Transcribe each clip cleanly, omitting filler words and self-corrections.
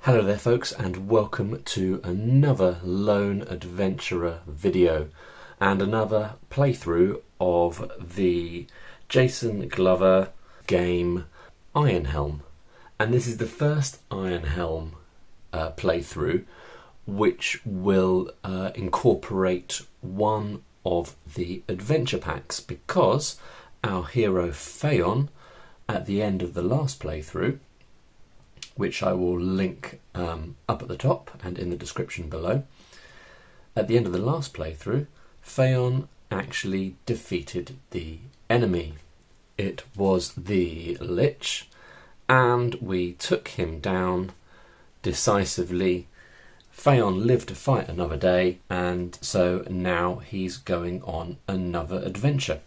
Hello there folks, and welcome to another Lone Adventurer video and another playthrough of the Jason Glover game Iron Helm. And this is the first Iron Helm playthrough which will incorporate one of the adventure packs, because our hero Fayon, at the end of the last playthrough, which I will link up at the top and in the description below. At the end of the last playthrough, Fayon actually defeated the enemy. It was the Lich, and we took him down decisively. Fayon lived to fight another day, and so now he's going on another adventure.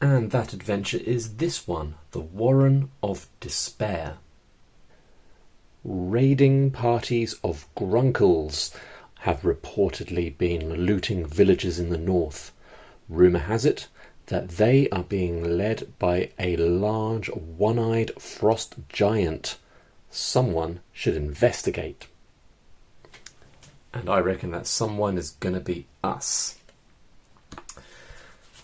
And that adventure is this one, the Warren of Despair. Raiding parties of grunkles have reportedly been looting villages in the north. Rumour has it that they are being led by a large one-eyed frost giant. Someone should investigate. And I reckon that someone is going to be us.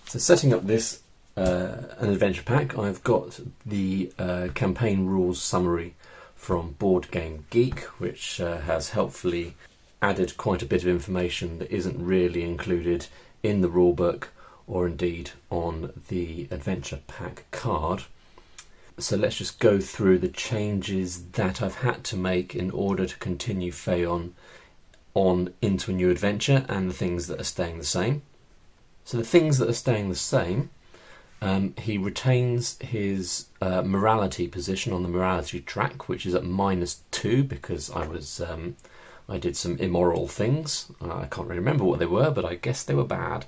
So setting up this an adventure pack, I've got the campaign rules summary from Board Game Geek, which has helpfully added quite a bit of information that isn't really included in the rulebook or indeed on the adventure pack card. So let's just go through the changes that I've had to make in order to continue Fayon on into a new adventure, and the things that are staying the same. So the things that are staying the same: he retains his morality position on the morality track, which is at -2 because I did some immoral things. I can't really remember what they were, but I guess they were bad.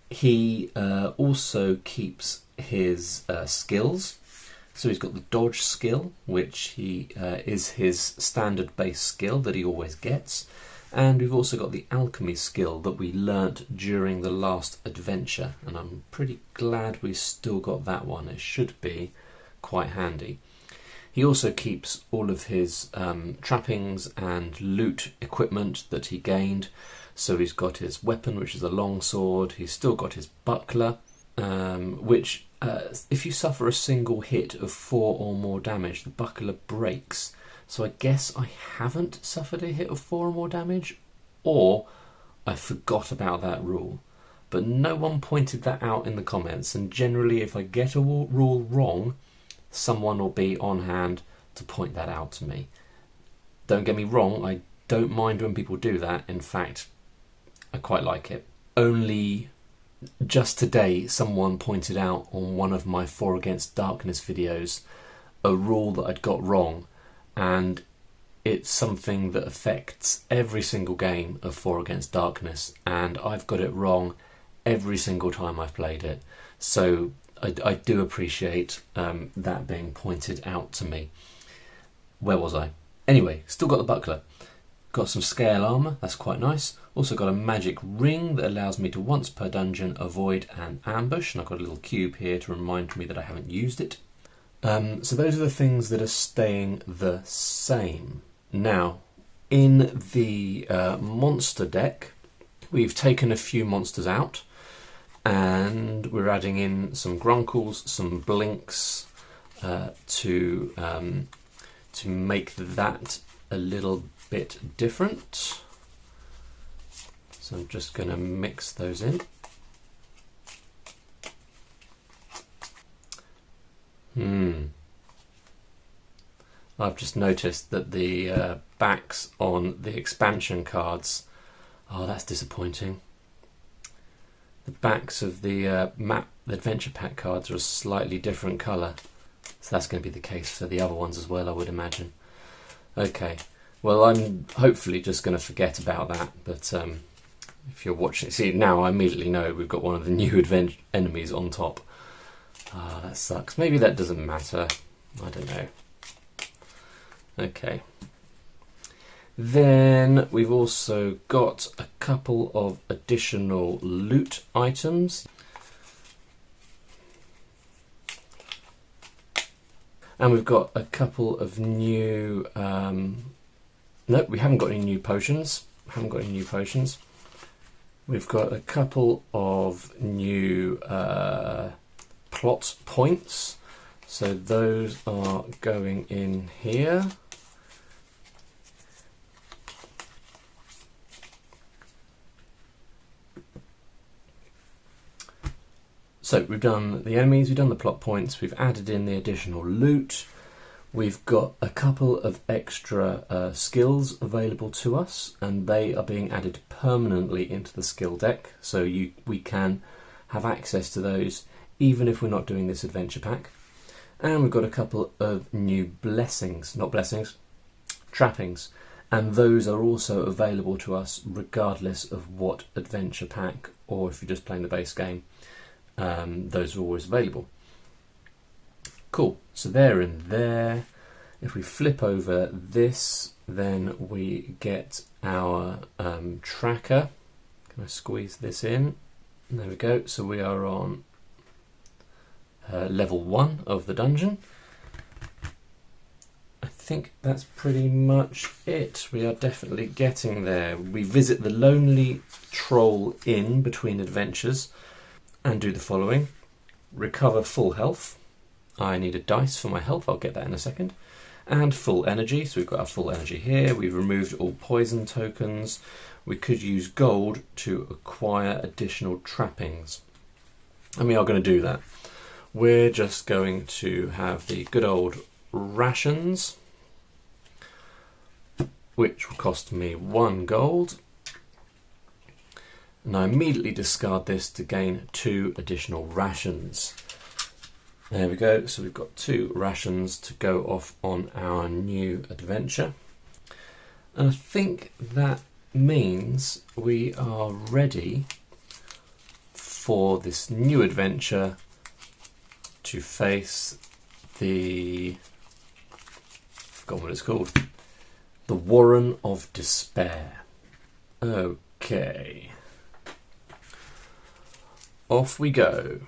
He also keeps his skills. So he's got the dodge skill, which is his standard base skill that he always gets. And we've also got the alchemy skill that we learnt during the last adventure, and I'm pretty glad we still got that one. It should be quite handy. He also keeps all of his trappings and loot equipment that he gained. So he's got his weapon, which is a long sword. He's still got his buckler, which if you suffer a single hit of 4 or more damage, the buckler breaks. So I guess I haven't suffered a hit of 4 or more damage, or I forgot about that rule. But no one pointed that out in the comments, and generally if I get a rule wrong, someone will be on hand to point that out to me. Don't get me wrong, I don't mind when people do that. In fact, I quite like it. Only just today someone pointed out on one of my 4 Against Darkness videos a rule that I'd got wrong, and it's something that affects every single game of 4 Against Darkness, and I've got it wrong every single time I've played it. So I do appreciate that being pointed out to me. Where was I? Anyway, still got the buckler. Got some scale armour, that's quite nice. Also got a magic ring that allows me to once per dungeon avoid an ambush, and I've got a little cube here to remind me that I haven't used it. So those are the things that are staying the same. Now, in the monster deck, we've taken a few monsters out, and we're adding in some grunkles, some blinks, to make that a little bit different. So I'm just going to mix those in. I've just noticed that the backs on the expansion cards, oh, that's disappointing. The backs of the the adventure pack cards are a slightly different colour, so that's going to be the case for the other ones as well, I would imagine. Okay, well, I'm hopefully just going to forget about that, but if you're watching, see, now I immediately know we've got one of the new enemies on top. Ah, that sucks. Maybe that doesn't matter. I don't know. Okay. Then we've also got a couple of additional loot items. And we've got a couple of new... no, we haven't got any new potions. We've got a couple of new plot points. So those are going in here. So we've done the enemies, we've done the plot points, we've added in the additional loot. We've got a couple of extra skills available to us, and they are being added permanently into the skill deck, so we can have access to those even if we're not doing this adventure pack. And we've got a couple of new trappings, and those are also available to us regardless of what adventure pack, or if you're just playing the base game, those are always available. Cool, so they're in there. If we flip over this, then we get our tracker. Can I squeeze this in? There we go. So we are on level 1 of the dungeon. I think that's pretty much it. We are definitely getting there. We visit the Lonely Troll Inn between adventures and do the following. Recover full health. I need a dice for my health, I'll get that in a second. And full energy, so we've got our full energy here. We've removed all poison tokens. We could use gold to acquire additional trappings. And we are going to do that. We're just going to have the good old rations, which will cost me 1 gold. And I immediately discard this to gain 2 additional rations. There we go, so we've got 2 rations to go off on our new adventure. And I think that means we are ready for this new adventure to face the... I forgot what it's called. The Warren of Despair. Okay. Off we go.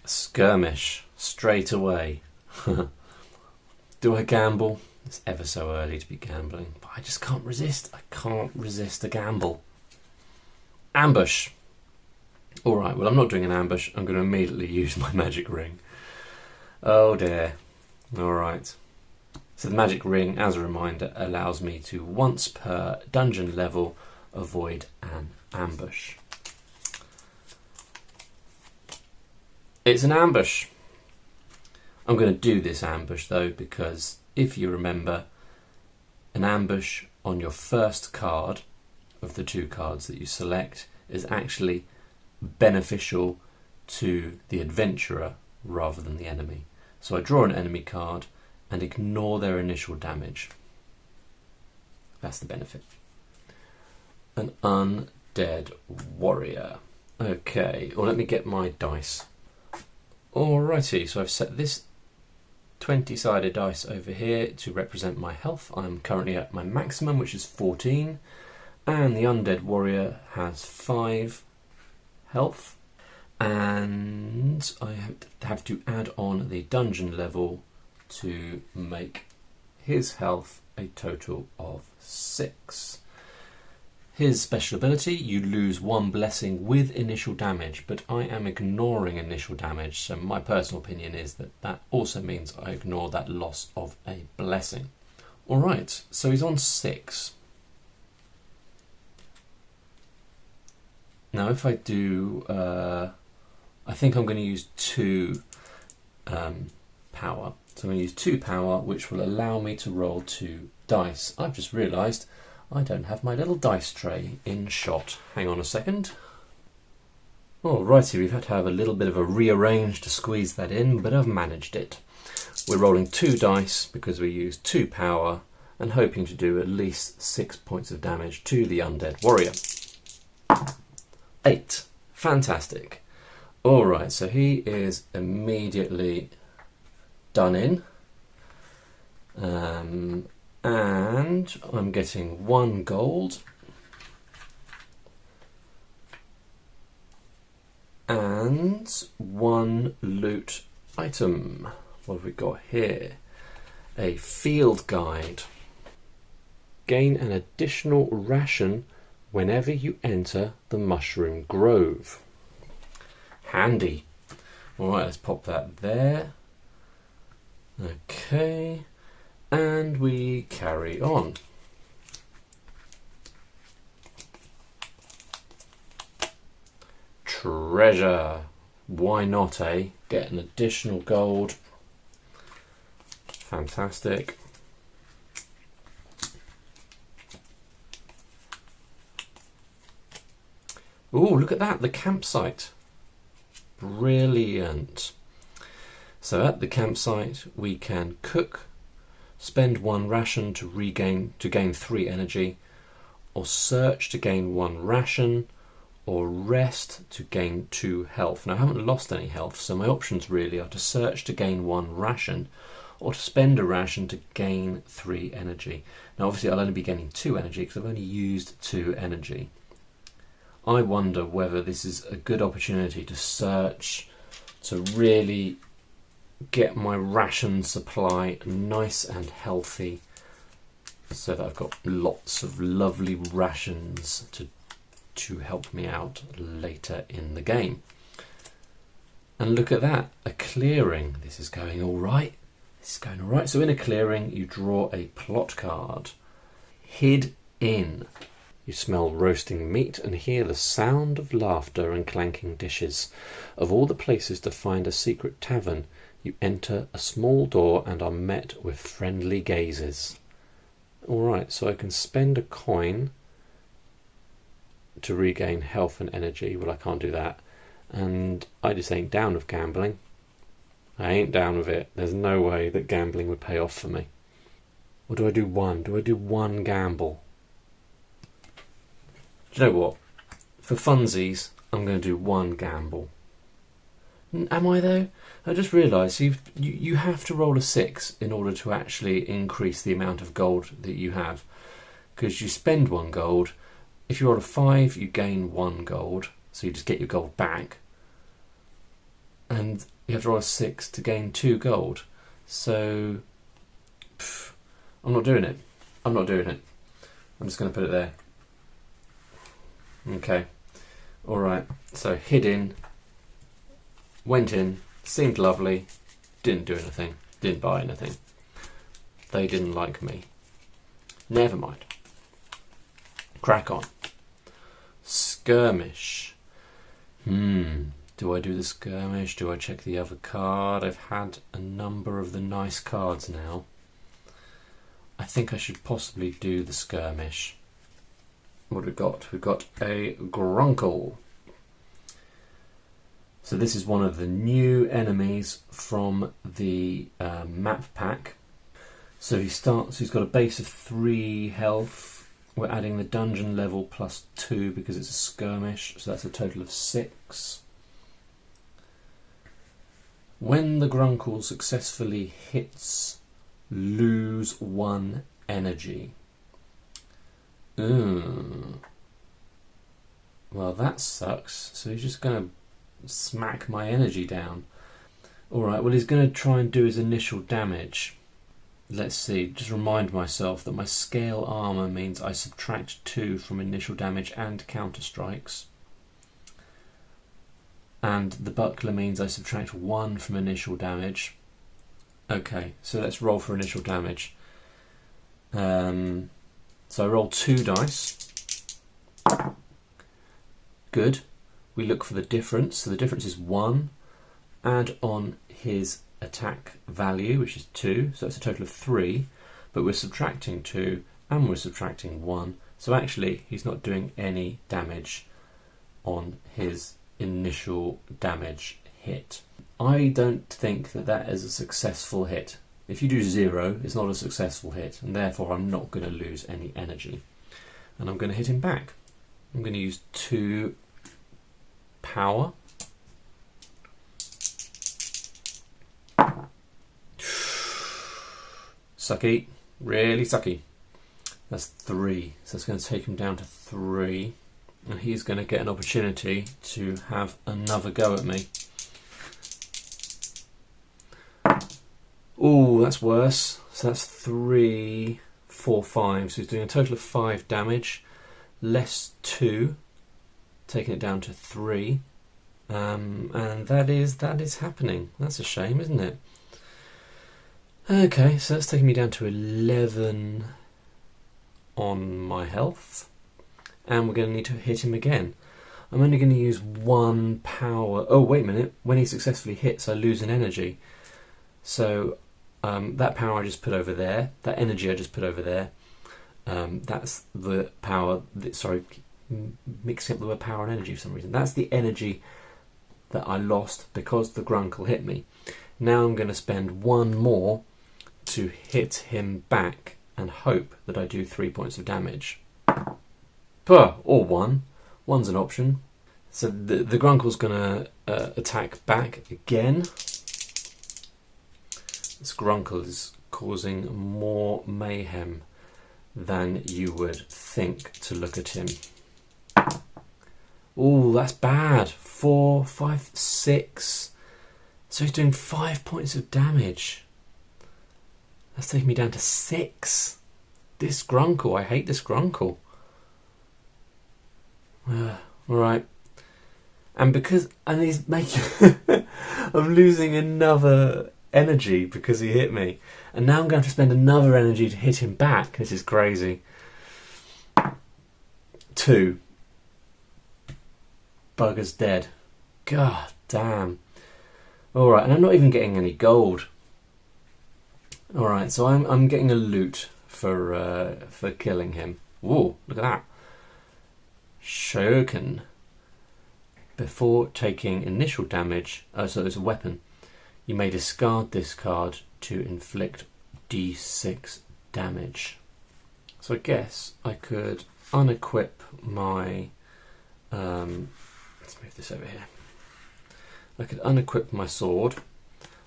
Skirmish, straight away. Do I gamble? It's ever so early to be gambling, but I just can't resist. I can't resist a gamble. Ambush. Alright, well I'm not doing an ambush. I'm going to immediately use my magic ring. Oh dear. Alright. So the magic ring, as a reminder, allows me to once per dungeon level avoid an ambush. It's an ambush. I'm going to do this ambush though, because if you remember, an ambush on your first card of the 2 cards that you select is actually beneficial to the adventurer rather than the enemy. So I draw an enemy card and ignore their initial damage. That's the benefit. An undead warrior. Okay, well let me get my dice. Alrighty, so I've set this 20-sided dice over here to represent my health. I'm currently at my maximum, which is 14, and the undead warrior has 5 health, and I have to add on the dungeon level to make his health a total of 6. His special ability, you lose 1 blessing with initial damage, but I am ignoring initial damage, so my personal opinion is that that also means I ignore that loss of a blessing. Alright, so he's on 6. Now if I do, I think I'm going to use 2 power. So I'm going to use 2 power, which will allow me to roll 2 dice. I've just realised I don't have my little dice tray in shot. Hang on a second. Alrighty, we've had to have a little bit of a rearrange to squeeze that in, but I've managed it. We're rolling 2 dice because we use 2 power and hoping to do at least 6 points of damage to the undead warrior. 8. Fantastic. Alright, so he is immediately done in. And I'm getting 1 gold. And one loot item. What have we got here? A field guide. Gain an additional ration whenever you enter the mushroom grove. Handy. Alright, let's pop that there. Okay. And we carry on. Treasure. Why not, eh? Get an additional gold. Fantastic. Ooh, look at that, the campsite. Brilliant. So at the campsite we can cook, spend 1 ration to gain 3 energy, or search to gain 1 ration, or rest to gain 2 health. Now I haven't lost any health, so my options really are to search to gain 1 ration, or to spend a ration to gain 3 energy. Now obviously I'll only be gaining 2 energy because I've only used 2 energy. I wonder whether this is a good opportunity to search to really get my ration supply nice and healthy so that I've got lots of lovely rations to help me out later in the game. And look at that, a clearing. This is going all right. This is going all right. So in a clearing you draw a plot card. Hid in. You smell roasting meat and hear the sound of laughter and clanking dishes. Of all the places to find a secret tavern, you enter a small door and are met with friendly gazes. Alright, so I can spend a coin to regain health and energy. Well, I can't do that. And I just ain't down with gambling. I ain't down with it. There's no way that gambling would pay off for me. Or do I do one? Do I do one gamble? Do you know what? For funsies, I'm going to do 1 gamble. Am I though? I just realised you have to roll a 6 in order to actually increase the amount of gold that you have. Because you spend 1 gold. If you roll a 5, you gain 1 gold. So you just get your gold back. And you have to roll a 6 to gain 2 gold. So I'm not doing it. I'm not doing it. I'm just going to put it there. Okay. Alright. So hid in. Went in. Seemed lovely. Didn't do anything. Didn't buy anything. They didn't like me. Never mind. Crack on. Skirmish. Do I do the skirmish? Do I check the other card? I've had a number of the nice cards now. I think I should possibly do the skirmish. What have we got? We've got a grunkle. So this is one of the new enemies from the map pack. So he's got a base of 3 health. We're adding the dungeon level plus 2 because it's a skirmish, so that's a total of 6. When the grunkle successfully hits, lose 1 energy. Well, that sucks. So he's just going to smack my energy down. Alright, well he's going to try and do his initial damage. Let's see, just remind myself that my scale armour means I subtract 2 from initial damage and counter strikes. And the buckler means I subtract 1 from initial damage. Okay, so let's roll for initial damage. So I roll 2 dice. Good. We look for the difference. So the difference is 1. Add on his attack value, which is 2. So that's a total of 3. But we're subtracting 2 and we're subtracting 1. So actually he's not doing any damage on his initial damage hit. I don't think that that is a successful hit. If you do 0, it's not a successful hit, and therefore I'm not going to lose any energy. And I'm going to hit him back. I'm going to use 2 power. Sucky. Really sucky. That's 3. So it's going to take him down to 3. and he's going to get an opportunity to have another go at me. Oh, that's worse. So that's 3, 4, 5. So he's doing a total of 5 damage, less 2, taking it down to 3. And that is happening. That's a shame, isn't it? Okay, so that's taking me down to 11 on my health. And we're going to need to hit him again. I'm only going to use 1 power. Oh, wait a minute. When he successfully hits, I lose an energy. So that power I just put over there, that energy I just put over there, that's the power, sorry, mixing up the word power and energy for some reason. That's the energy that I lost because the grunkle hit me. Now I'm going to spend 1 more to hit him back and hope that I do 3 points of damage. Or 1. 1's an option. So the grunkle's going to attack back again. This grunkle is causing more mayhem than you would think to look at him. Oh, that's bad. 4, 5, 6. So he's doing 5 points of damage. That's taking me down to 6. This grunkle, I hate this grunkle. Alright. And he's making... I'm losing another energy because he hit me, and now I'm going to have to spend another energy to hit him back. This is crazy. 2. Bugger's dead. God damn. Alright, and I'm not even getting any gold. Alright, so I'm getting a loot for killing him. Whoa, look at that. Shoken. Before taking initial damage, so it's a weapon, you may discard this card to inflict d6 damage. So I guess I could unequip my... let's move this over here. I could unequip my sword,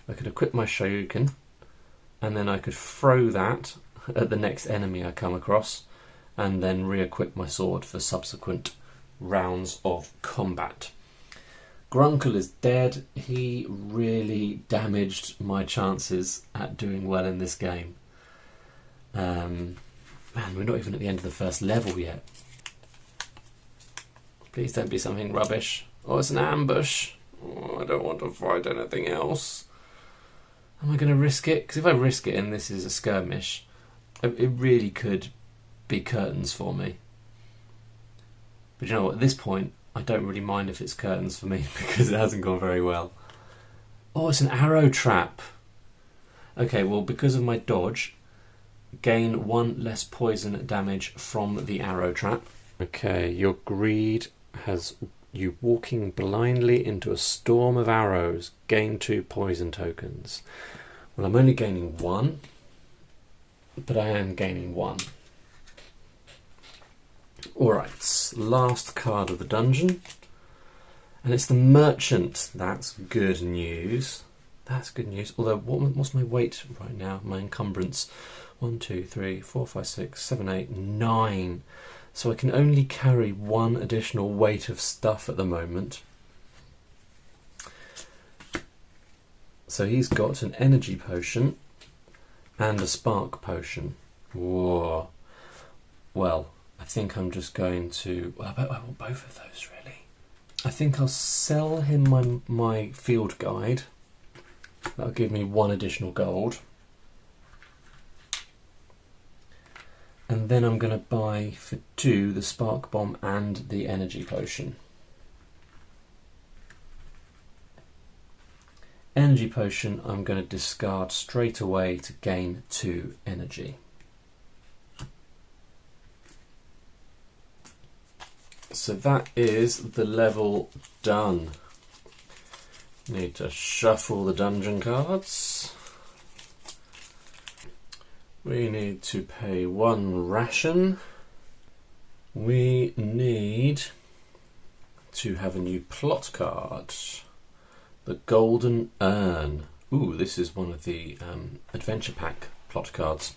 I could equip my Shoryuken, and then I could throw that at the next enemy I come across, and then re-equip my sword for subsequent rounds of combat. Grunkle is dead. He really damaged my chances at doing well in this game. Man, we're not even at the end of the first level yet. Please don't be something rubbish. Oh, it's an ambush. Oh, I don't want to fight anything else. Am I going to risk it? Because if I risk it and this is a skirmish, it really could be curtains for me. But you know what, at this point, I don't really mind if it's curtains for me because it hasn't gone very well. Oh, it's an arrow trap. Okay, well, because of my dodge, gain 1 less poison damage from the arrow trap. Okay, your greed has you walking blindly into a storm of arrows. Gain 2 poison tokens. Well, I'm only gaining 1, but I am gaining 1. Alright, last card of the dungeon. And it's the merchant. That's good news. That's good news. Although, what's my weight right now? My encumbrance. 1, 2, 3, 4, 5, 6, 7, 8, 9. So I can only carry 1 additional weight of stuff at the moment. So he's got an energy potion and a spark potion. Whoa. Well, I think I'm just going to... Well, I want both of those, really. I think I'll sell him my field guide. That'll give me 1 additional gold. And then I'm going to buy for 2 the spark bomb and the energy potion. Energy potion I'm going to discard straight away to gain 2 energy. So that is the level done. Need to shuffle the dungeon cards. We need to pay 1 ration. We need to have a new plot card. The Golden Urn. Ooh, this is one of the adventure pack plot cards.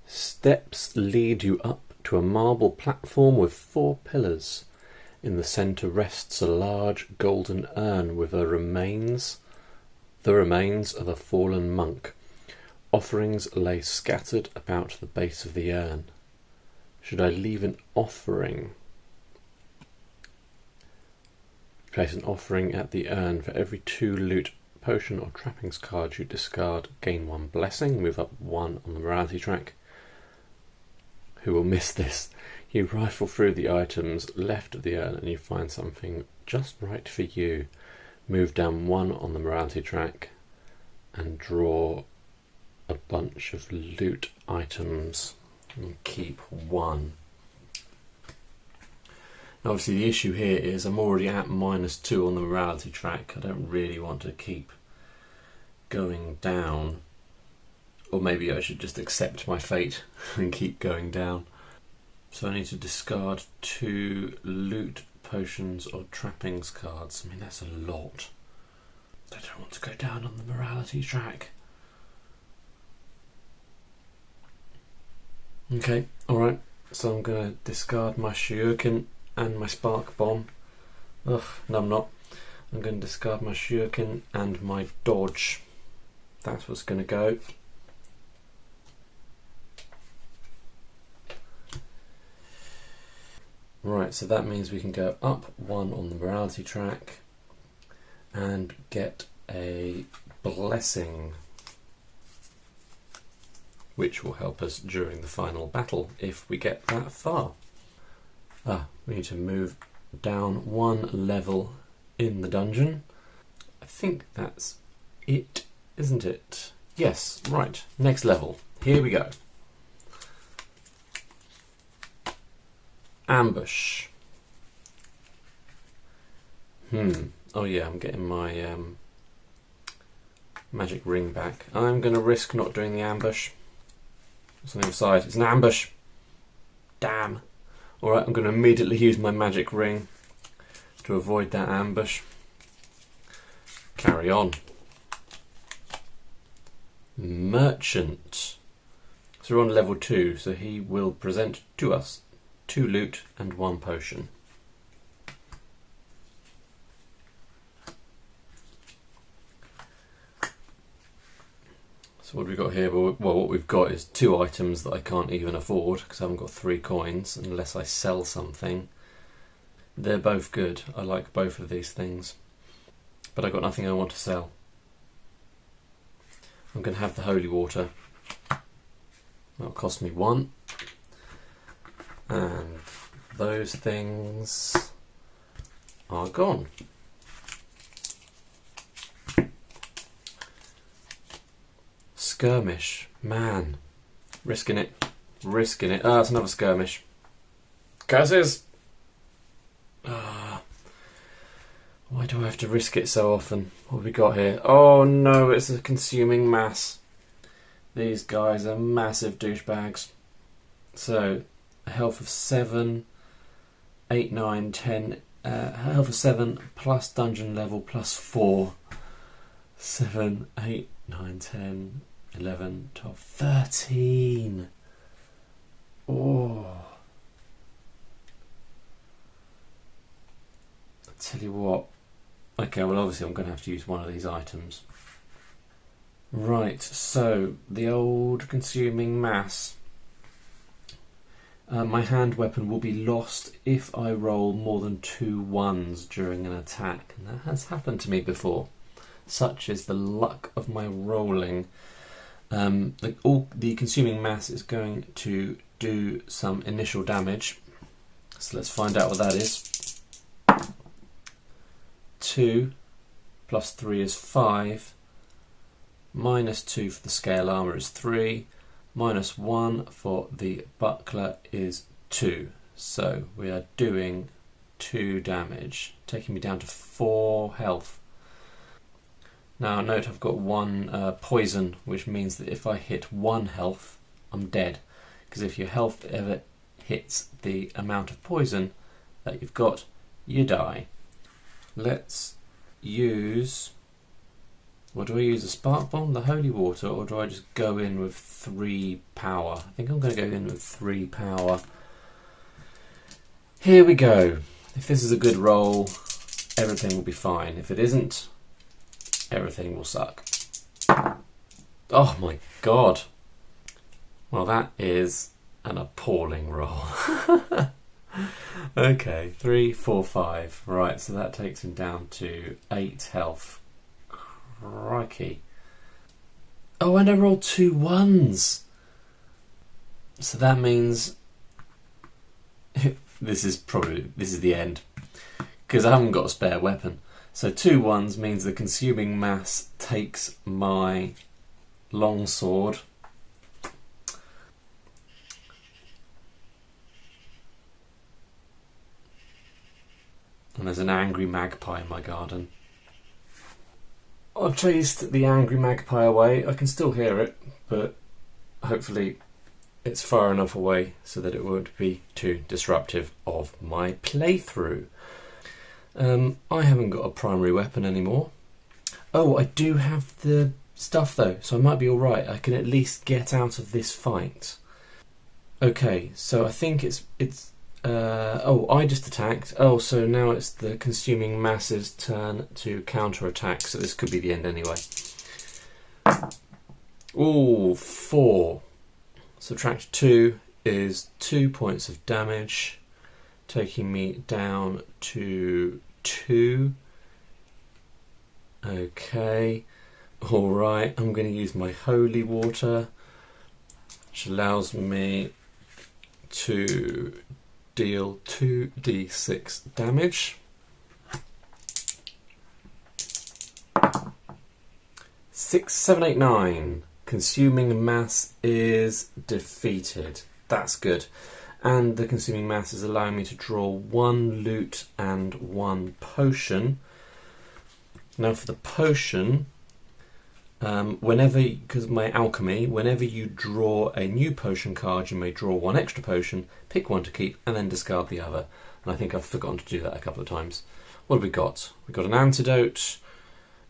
Steps lead you up to a marble platform with 4 pillars. In the centre rests a large golden urn with the remains of a fallen monk. Offerings lay scattered about the base of the urn. Should I leave an offering? Place an offering at the urn. For every 2 loot, potion or trappings cards you discard, gain 1 blessing, move up 1 on the morality track. Who will miss this? You rifle through the items left of the urn and you find something just right for you. Move down 1 on the morality track and draw a bunch of loot items and keep 1. Now obviously the issue here is I'm already at -2 on the morality track. I don't really want to keep going down, or maybe I should just accept my fate and keep going down. So I need to discard 2 loot, potions or trappings cards. I mean, that's a lot. I don't want to go down on the morality track. Okay, alright, so I'm going to discard my shuriken and my spark bomb. Ugh, no I'm not. I'm going to discard my shuriken and my dodge. That's what's going to go. Right, so that means we can go up 1 on the morality track and get a blessing, which will help us during the final battle if we get that far. We need to move down 1 level in the dungeon. I think that's it, isn't it? Yes, right, next level. Here we go. Ambush. Oh yeah, I'm getting my magic ring back. I'm going to risk not doing the ambush. What's on the other side? It's an ambush. Damn. Alright, I'm going to immediately use my magic ring to avoid that ambush. Carry on. Merchant. So we're on level 2, so he will present to us 2 loot and 1 potion. So what have we got here? Well, what we've got is 2 items that I can't even afford because I haven't got 3 coins unless I sell something. They're both good. I like both of these things. But I've got nothing I want to sell. I'm going to have the holy water. That'll cost me 1. And those things are gone. Skirmish, man, risking it. Ah, it's another skirmish. Curses! Why do I have to risk it so often? What have we got here? Oh no, it's a consuming mass. These guys are massive douchebags. So, a health of 7, 8, 9, 10, health of 7 plus dungeon level plus 4. 7, 8, 9, 10, 11, 12, 13. Oh. I tell you what. Okay, well obviously I'm going to have to use one of these items. Right, so the old consuming mass. My hand weapon will be lost if I roll more than 2 1s during an attack. And that has happened to me before. Such is the luck of my rolling. The consuming mass is going to do some initial damage. So let's find out what that is. 2 plus 3 is 5. Minus 2 for the scale armour is 3. Minus 1 for the buckler is 2. So we are doing 2 damage, taking me down to 4 health. Now note I've got 1 poison, which means that if I hit 1 health, I'm dead. Because if your health ever hits the amount of poison that you've got, you die. Let's use... What do I use? A spark bomb, the holy water, or do I just go in with 3 power? I think I'm going to go in with 3 power. Here we go. If this is a good roll, everything will be fine. If it isn't, everything will suck. Oh my god. Well, that is an appalling roll. Okay, 3, 4, 5. Right, so that takes him down to 8 health. Crikey. Oh, and I rolled 2 1s. So that means this is the end, because I haven't got a spare weapon. So 2 1s means the consuming mass takes my longsword. And there's an angry magpie in my garden. I've chased the angry magpie away. I can still hear it, but hopefully it's far enough away so that it won't be too disruptive of my playthrough. I haven't got a primary weapon anymore. Oh, I do have the stuff though, so I might be alright. I can at least get out of this fight. Okay, so I think it's oh, I just attacked. Oh, so now it's the consuming mass's turn to counter-attack, so this could be the end anyway. Ooh, 4. Subtract 2 is 2 points of damage, taking me down to 2. Okay, alright, I'm going to use my holy water, which allows me to deal 2d6 damage. 6, 7, 8, 9. Consuming mass is defeated. That's good. And the consuming mass is allowing me to draw 1 loot and 1 potion. Now for the potion, because of my alchemy, whenever you draw a new potion card, you may draw 1 extra potion, pick 1 to keep, and then discard the other. And I think I've forgotten to do that a couple of times. What have we got? We've got an antidote,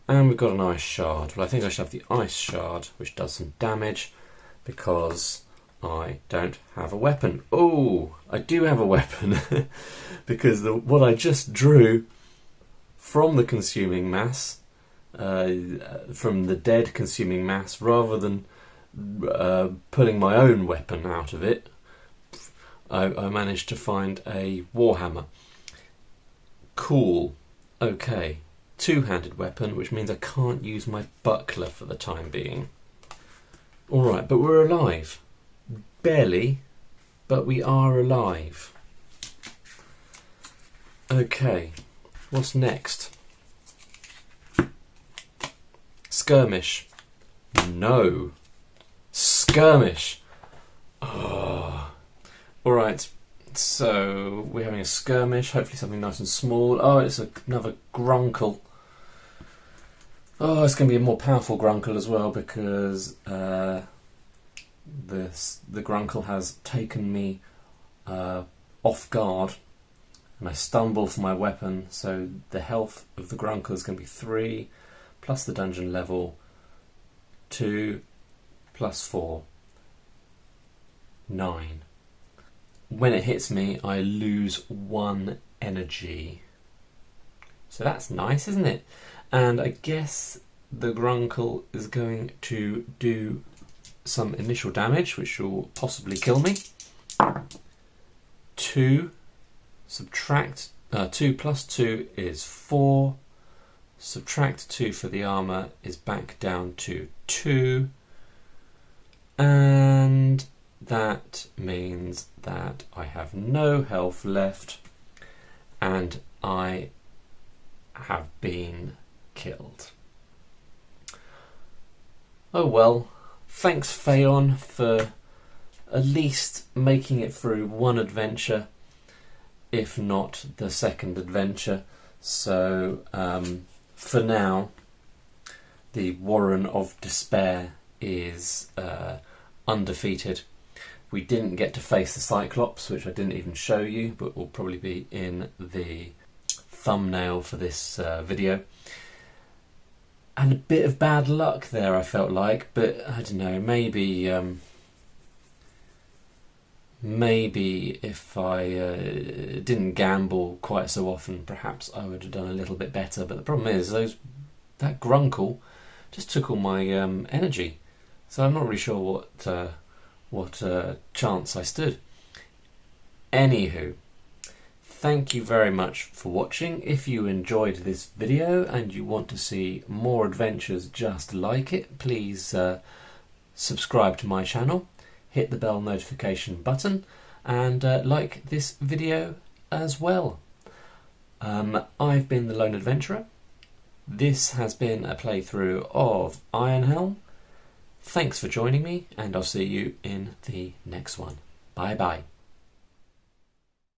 and we've got an ice shard. Well, I think I should have the ice shard, which does some damage, because I don't have a weapon. Oh, I do have a weapon, because what I just drew from the consuming mass, from the dead consuming mass, rather than pulling my own weapon out of it, I managed to find a warhammer. Cool. Okay, 2-handed weapon, which means I can't use my buckler for the time being. Alright, but we're alive. Barely, but we are alive. Okay, what's next? Skirmish. No. Skirmish. Oh. Alright, so we're having a skirmish, hopefully something nice and small. Oh, it's another grunkle. Oh, it's going to be a more powerful grunkle as well, because the grunkle has taken me off guard, and I stumble for my weapon, so the health of the grunkle is going to be 3, plus the dungeon level, 2, plus 4, 9. When it hits me, I lose 1 energy. So that's nice, isn't it? And I guess the grunkle is going to do some initial damage, which will possibly kill me. 2 plus 2 is 4. Subtract 2 for the armour is back down to 2. And that means that I have no health left and I have been killed. Oh well, thanks Fayon for at least making it through one adventure, if not the second adventure. So for now, the Warren of Despair is undefeated. We didn't get to face the Cyclops, which I didn't even show you, but will probably be in the thumbnail for this video. And a bit of bad luck there, I felt like, but I don't know, maybe maybe if I didn't gamble quite so often, perhaps I would have done a little bit better. But the problem is that grunkle just took all my energy, so I'm not really sure what chance I stood. Anywho, thank you very much for watching. If you enjoyed this video and you want to see more adventures just like it, please subscribe to my channel, hit the bell notification button, and like this video as well. I've been the Lone Adventurer. This has been a playthrough of Iron Helm. Thanks for joining me, and I'll see you in the next one. Bye bye.